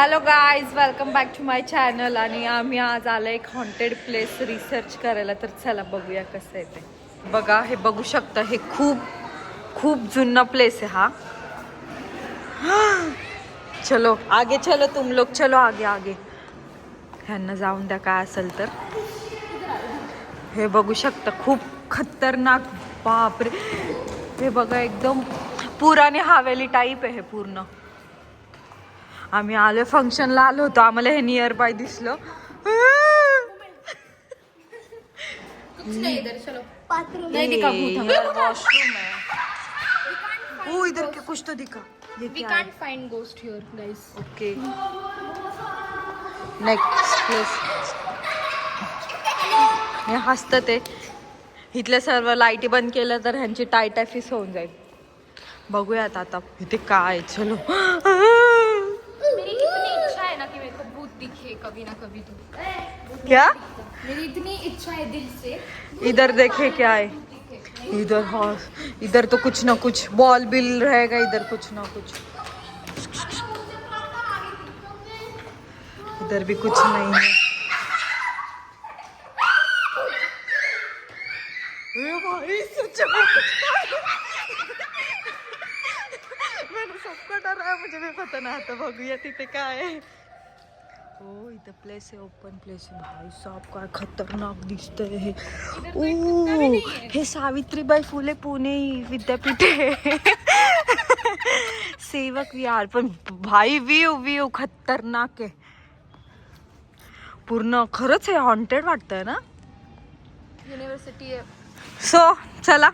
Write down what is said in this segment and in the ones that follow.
Hello guys, welcome back to my channel. आणि आम्ही आज आलो एक हॉन्टेड प्लेस रिसर्च करायला. तर चला बघूया कसं आहे ते. बघा, हे बघू शकता, हे खूप खूप जुना प्लेस आहे हा. चलो आगे चलो, तुम लोग चलो आगे आगे. ह्यांना जाऊन द्या काय असेल तर. हे बघू शकता, खूप खतरनाक. बापरे, हे बघा, एकदम पुराने हवेली टाईप आहे हे पूर्ण. आम्ही आलो फंक्शनला आलो होतो, आम्हाला हे नियर बाय दिसलं. कुछ नहीं इधर, चलो नहीं दिखा भूत हमें. वॉशरूम है. ओ इधर के कुछ तो दिखा. ये we क्या है? can't find ghost here guys. Okay, next place. हे हसतं ते. इथल्या सर्व लाईटी बंद केलं तर ह्यांची टायटाफिस होऊन जाईल. बघूयात आता इथे काय. चलो. मेरी इतनी इच्छा है ना कि मेरे को भूत दिखे कभी ना कभी. तो क्या? मेरी इतनी इच्छा है दिल से. इधर देखे क्या है. इधर हाँ, इधर तो कुछ ना कुछ बॉल बिल रहेगा, इधर कुछ ना कुछ. इधर भी कुछ नहीं है. ए भाई सच में मैंने सबको डराया, मुझे भी पता ना था. बघूया तिथे काय आहे. हो, इथं प्लेस आहे, ओपन प्लेस आहे. भाई साहब काय खतरनाक दिसतंय हे. ओ, हे सावित्रीबाई फुले पुणे विद्यापीठ आहे. सेवक विहार. पण भाई व्यू खतरनाक आहे पूर्ण. खरंच हे हॉन्टेड वाटतंय ना. युनिव्हर्सिटी है. सो चला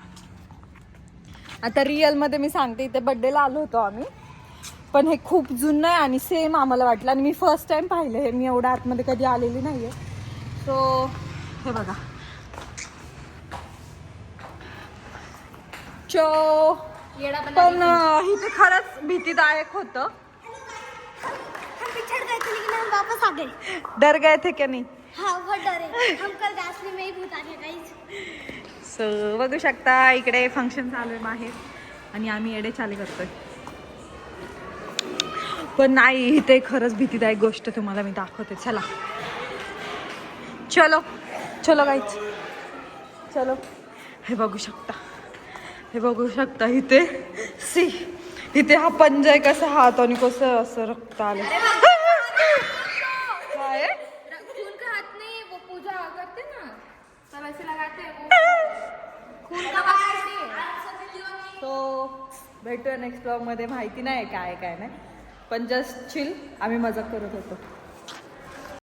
आता रिअल मध्ये मी सांगते. इथे बर्थडेला आलो होतो आम्ही, पण हे खूप जुनं आहे आणि सेम आम्हाला वाटलं. आणि मी फर्स्ट टाइम पाहिलं हे. मी एवढ्या आतमध्ये कधी आलेली नाहीये. सो हे बघा. येडा पण इथे खरंच भीतीदायक होतं. पिछड़ गए थे लेकिन हम वापस आ गए. डर गए थे क्या नहीं. हाँ बहुत डरे हम. कल रास्ते में ही भूत आ गया गाइस. सो बघू शकता, इकडे फंक्शन चालू आहे बाहेर आणि आम्ही येडे चाले करतोय. पण नाही, इथे खरंच भीतीदायक गोष्ट तुम्हाला मी दाखवते. चला चलो चलो गाईच, चलो. हे बघू शकता, हे बघू शकता इथे. सी, इथे हा पंजा आहे, कसा हात आणि कसं असं रक्त आलं. काय खून का हाथ नहीं, वो पूजा करते ना सब ऐसे लगाते हैं वो खून का हाथ नहीं है. तो भेटूया नेक्स्ट ब्लॉग मध्ये. माहिती नाही काय काय नाही, पण जस्ट चिल. आम्ही मजाक करत होतो.